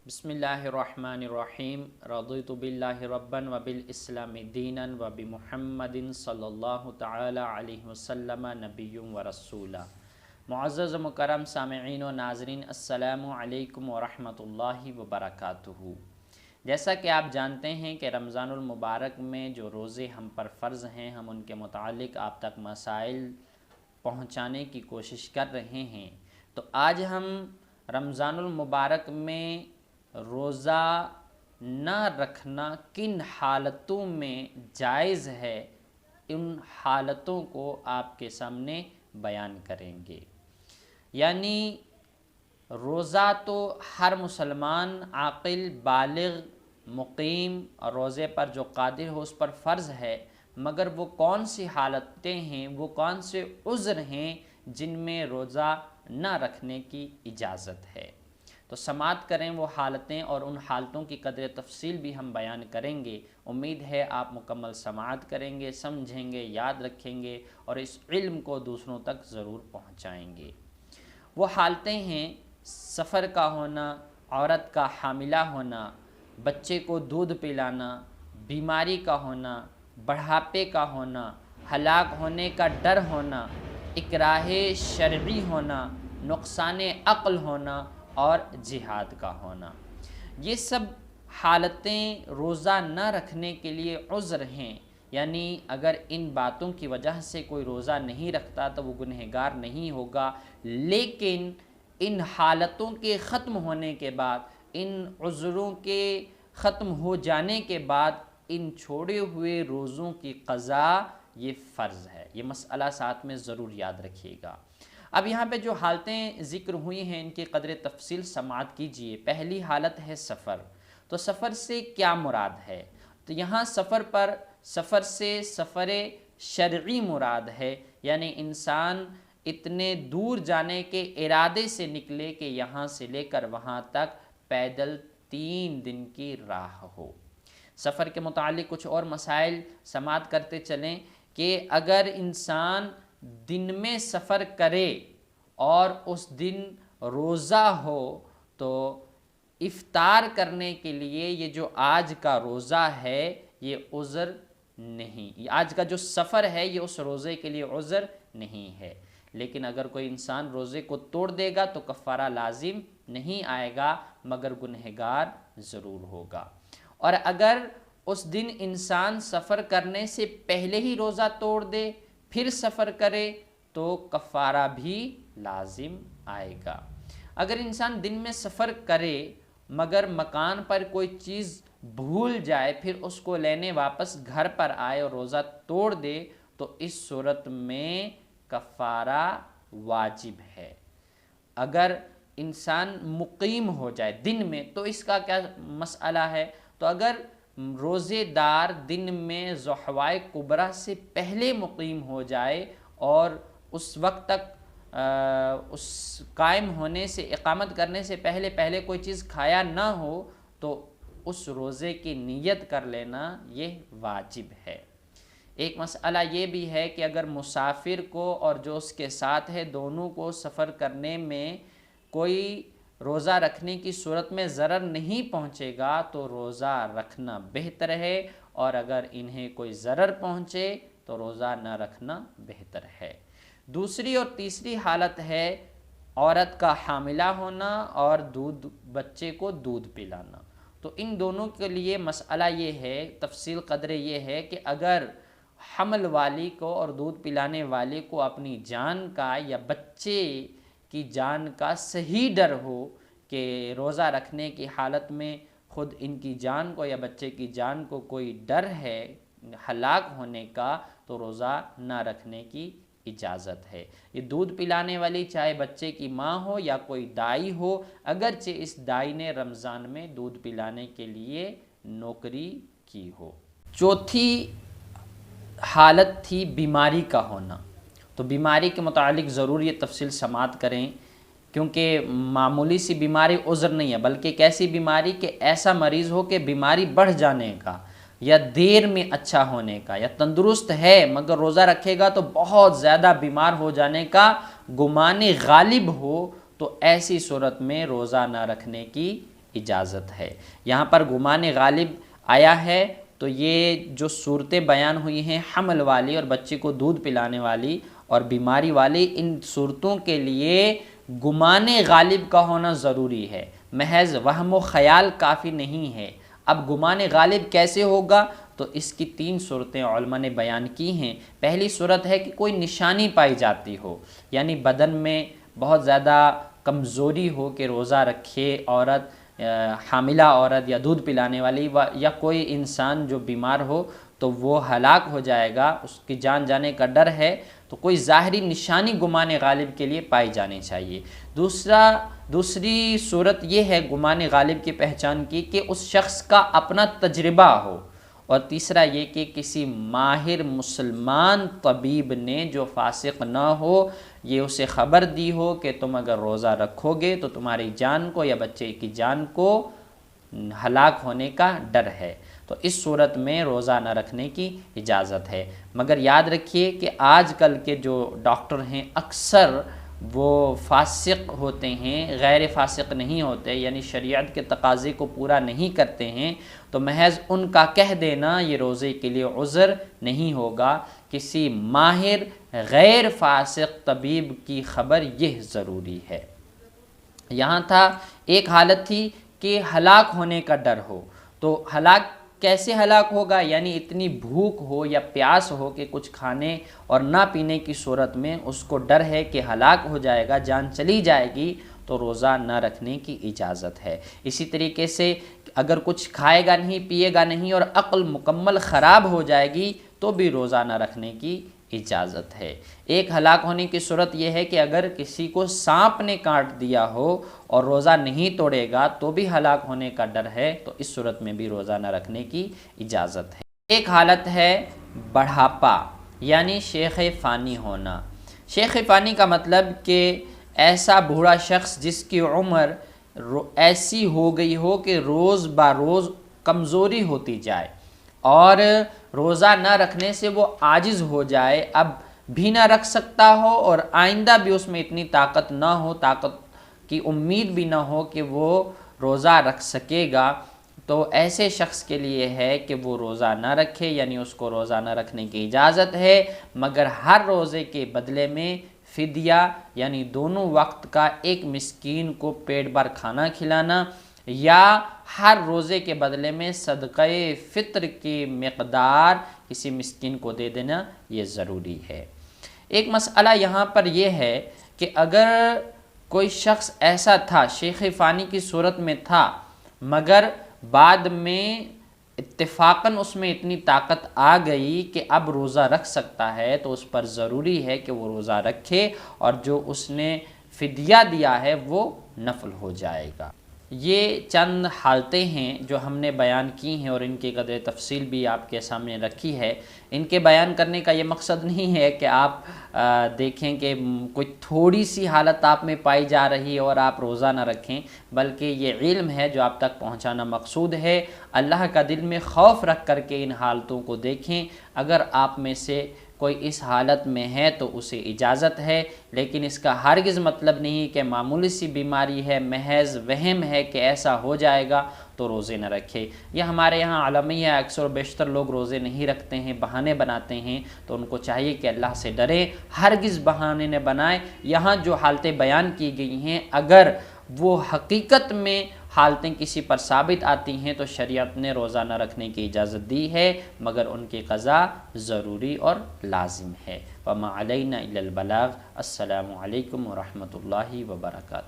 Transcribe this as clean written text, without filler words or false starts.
بسم اللہ الرحمن الرحیم رضیت باللہ ربا وبالاسلام دینا وبمحمد صلی اللہ تعالی علیہ وسلم نبی و رسولا۔ معزز و مکرم سامعین و ناظرین، السلام علیکم ورحمۃ اللہ وبرکاتہ۔ جیسا کہ آپ جانتے ہیں کہ رمضان المبارک میں جو روزے ہم پر فرض ہیں، ہم ان کے متعلق آپ تک مسائل پہنچانے کی کوشش کر رہے ہیں۔ تو آج ہم رمضان المبارک میں روزہ نہ رکھنا کن حالتوں میں جائز ہے، ان حالتوں کو آپ کے سامنے بیان کریں گے۔ یعنی روزہ تو ہر مسلمان عاقل بالغ مقیم اور روزے پر جو قادر ہو اس پر فرض ہے، مگر وہ کون سی حالتیں ہیں، وہ کون سے عذر ہیں جن میں روزہ نہ رکھنے کی اجازت ہے۔ تو سماعت کریں وہ حالتیں، اور ان حالتوں کی قدر تفصیل بھی ہم بیان کریں گے۔ امید ہے آپ مکمل سماعت کریں گے، سمجھیں گے، یاد رکھیں گے اور اس علم کو دوسروں تک ضرور پہنچائیں گے۔ وہ حالتیں ہیں سفر کا ہونا، عورت کا حاملہ ہونا، بچے کو دودھ پلانا، بیماری کا ہونا، بڑھاپے کا ہونا، ہلاک ہونے کا ڈر ہونا، اکراہ شرعی ہونا، نقصان عقل ہونا اور جہاد کا ہونا۔ یہ سب حالتیں روزہ نہ رکھنے کے لیے عذر ہیں۔ یعنی اگر ان باتوں کی وجہ سے کوئی روزہ نہیں رکھتا تو وہ گنہگار نہیں ہوگا، لیکن ان حالتوں کے ختم ہونے کے بعد، ان عذروں کے ختم ہو جانے کے بعد ان چھوڑے ہوئے روزوں کی قضا یہ فرض ہے۔ یہ مسئلہ ساتھ میں ضرور یاد رکھیے گا۔ اب یہاں پہ جو حالتیں ذکر ہوئی ہیں ان کی قدر تفصیل سماعت کیجئے۔ پہلی حالت ہے سفر۔ تو سفر سے کیا مراد ہے؟ تو یہاں سفر سے سفر شرعی مراد ہے، یعنی انسان اتنے دور جانے کے ارادے سے نکلے کہ یہاں سے لے کر وہاں تک پیدل 3 دن کی راہ ہو۔ سفر کے متعلق کچھ اور مسائل سماعت کرتے چلیں کہ اگر انسان دن میں سفر کرے اور اس دن روزہ ہو تو افطار کرنے کے لیے یہ جو آج کا روزہ ہے یہ عذر نہیں، آج کا جو سفر ہے یہ اس روزے کے لیے عذر نہیں ہے۔ لیکن اگر کوئی انسان روزے کو توڑ دے گا تو کفارہ لازم نہیں آئے گا، مگر گنہگار ضرور ہوگا۔ اور اگر اس دن انسان سفر کرنے سے پہلے ہی روزہ توڑ دے پھر سفر کرے تو کفارہ بھی لازم آئے گا۔ اگر انسان دن میں سفر کرے مگر مکان پر کوئی چیز بھول جائے پھر اس کو لینے واپس گھر پر آئے اور روزہ توڑ دے تو اس صورت میں کفارہ واجب ہے۔ اگر انسان مقیم ہو جائے دن میں تو اس کا کیا مسئلہ ہے؟ تو اگر روزے دار دن میں ضحوائے کبریٰ سے پہلے مقیم ہو جائے اور اس وقت تک اس قائم ہونے سے اقامت کرنے سے پہلے کوئی چیز کھایا نہ ہو تو اس روزے کی نیت کر لینا یہ واجب ہے۔ ایک مسئلہ یہ بھی ہے کہ اگر مسافر کو اور جو اس کے ساتھ ہے دونوں کو سفر کرنے میں کوئی روزہ رکھنے کی صورت میں ضرر نہیں پہنچے گا تو روزہ رکھنا بہتر ہے، اور اگر انہیں کوئی ضرر پہنچے تو روزہ نہ رکھنا بہتر ہے۔ دوسری اور تیسری حالت ہے عورت کا حاملہ ہونا اور بچے کو دودھ پلانا۔ تو ان دونوں کے لیے مسئلہ یہ ہے، تفصیل قدرے یہ ہے کہ اگر حمل والی کو اور دودھ پلانے والے کو اپنی جان کا یا بچے کی جان کا صحیح ڈر ہو کہ روزہ رکھنے کی حالت میں خود ان کی جان کو یا بچے کی جان کو کوئی ڈر ہے ہلاک ہونے کا تو روزہ نہ رکھنے کی اجازت ہے۔ یہ دودھ پلانے والی چاہے بچے کی ماں ہو یا کوئی دائی ہو، اگرچہ اس دائی نے رمضان میں دودھ پلانے کے لیے نوکری کی ہو۔ چوتھی حالت تھی بیماری کا ہونا۔ تو بیماری کے متعلق ضرور یہ تفصیل سماعت کریں، کیونکہ معمولی سی بیماری عذر نہیں ہے، بلکہ ایک ایسی بیماری کہ ایسا مریض ہو کہ بیماری بڑھ جانے کا یا دیر میں اچھا ہونے کا، یا تندرست ہے مگر روزہ رکھے گا تو بہت زیادہ بیمار ہو جانے کا گمان غالب ہو، تو ایسی صورت میں روزہ نہ رکھنے کی اجازت ہے۔ یہاں پر گمان غالب آیا ہے تو یہ جو صورتیں بیان ہوئی ہیں حمل والی اور بچے کو دودھ پلانے والی اور بیماری والی، ان صورتوں کے لیے گمان غالب کا ہونا ضروری ہے، محض وہم و خیال کافی نہیں ہے۔ اب گمان غالب کیسے ہوگا؟ تو اس کی 3 صورتیں علماء نے بیان کی ہیں۔ پہلی صورت ہے کہ کوئی نشانی پائی جاتی ہو، یعنی بدن میں بہت زیادہ کمزوری ہو کہ روزہ رکھے عورت، حاملہ عورت یا دودھ پلانے والی یا کوئی انسان جو بیمار ہو تو وہ ہلاک ہو جائے گا، اس کی جان جانے کا ڈر ہے، تو کوئی ظاہری نشانی گمان غالب کے لیے پائی جانی چاہیے۔ دوسری صورت یہ ہے گمان غالب کی پہچان کی کہ اس شخص کا اپنا تجربہ ہو، اور تیسرا یہ کہ کسی ماہر مسلمان طبیب نے جو فاسق نہ ہو یہ اسے خبر دی ہو کہ تم اگر روزہ رکھو گے تو تمہاری جان کو یا بچے کی جان کو ہلاک ہونے کا ڈر ہے، تو اس صورت میں روزہ نہ رکھنے کی اجازت ہے۔ مگر یاد رکھیے کہ آج کل کے جو ڈاکٹر ہیں اکثر وہ فاسق ہوتے ہیں، غیر فاسق نہیں ہوتے، یعنی شریعت کے تقاضے کو پورا نہیں کرتے ہیں، تو محض ان کا کہہ دینا یہ روزے کے لیے عذر نہیں ہوگا۔ کسی ماہر غیر فاسق طبیب کی خبر یہ ضروری ہے۔ یہاں تھا ایک حالت تھی کہ ہلاک ہونے کا ڈر ہو، تو ہلاک کیسے ہلاک ہوگا؟ یعنی اتنی بھوک ہو یا پیاس ہو کہ کچھ کھانے اور نہ پینے کی صورت میں اس کو ڈر ہے کہ ہلاک ہو جائے گا، جان چلی جائے گی، تو روزہ نہ رکھنے کی اجازت ہے۔ اسی طریقے سے اگر کچھ کھائے گا نہیں، پیے گا نہیں اور عقل مکمل خراب ہو جائے گی تو بھی روزہ نہ رکھنے کی اجازت ہے۔ ایک ہلاک ہونے کی صورت یہ ہے کہ اگر کسی کو سانپ نے کاٹ دیا ہو اور روزہ نہیں توڑے گا تو بھی ہلاک ہونے کا ڈر ہے، تو اس صورت میں بھی روزہ نہ رکھنے کی اجازت ہے۔ ایک حالت ہے بڑھاپا، یعنی شیخ فانی ہونا۔ شیخ فانی کا مطلب کہ ایسا بوڑھا شخص جس کی عمر ایسی ہو گئی ہو کہ روز بروز کمزوری ہوتی جائے اور روزہ نہ رکھنے سے وہ عاجز ہو جائے، اب بھی نہ رکھ سکتا ہو اور آئندہ بھی اس میں اتنی طاقت نہ ہو، طاقت کی امید بھی نہ ہو کہ وہ روزہ رکھ سکے گا، تو ایسے شخص کے لیے ہے کہ وہ روزہ نہ رکھے، یعنی اس کو روزہ نہ رکھنے کی اجازت ہے، مگر ہر روزے کے بدلے میں فدیہ یعنی دونوں وقت کا ایک مسکین کو پیٹ بھر کھانا کھلانا یا ہر روزے کے بدلے میں صدقہ فطر کی مقدار کسی مسکین کو دے دینا یہ ضروری ہے۔ ایک مسئلہ یہاں پر یہ ہے کہ اگر کوئی شخص ایسا تھا شیخ فانی کی صورت میں تھا مگر بعد میں اتفاقاً اس میں اتنی طاقت آ گئی کہ اب روزہ رکھ سکتا ہے، تو اس پر ضروری ہے کہ وہ روزہ رکھے اور جو اس نے فدیہ دیا ہے وہ نفل ہو جائے گا۔ یہ چند حالتیں ہیں جو ہم نے بیان کی ہیں اور ان کی قدر تفصیل بھی آپ کے سامنے رکھی ہے۔ ان کے بیان کرنے کا یہ مقصد نہیں ہے کہ آپ دیکھیں کہ کوئی تھوڑی سی حالت آپ میں پائی جا رہی ہے اور آپ روزہ نہ رکھیں، بلکہ یہ علم ہے جو آپ تک پہنچانا مقصود ہے۔ اللہ کا دل میں خوف رکھ کر کے ان حالتوں کو دیکھیں، اگر آپ میں سے کوئی اس حالت میں ہے تو اسے اجازت ہے، لیکن اس کا ہرگز مطلب نہیں کہ معمولی سی بیماری ہے، محض وہم ہے کہ ایسا ہو جائے گا تو روزے نہ رکھے۔ یہ ہمارے یہاں عالمی ہے، اکثر و بیشتر لوگ روزے نہیں رکھتے ہیں، بہانے بناتے ہیں، تو ان کو چاہیے کہ اللہ سے ڈریں، ہرگز بہانے نہ بنائیں۔ یہاں جو حالتیں بیان کی گئی ہیں اگر وہ حقیقت میں حالتیں کسی پر ثابت آتی ہیں تو شریعت نے روزہ نہ رکھنے کی اجازت دی ہے، مگر ان کی قضا ضروری اور لازم ہے۔ وما علینا الا البلاغ۔ السلام علیکم ورحمۃ اللہ وبرکاتہ۔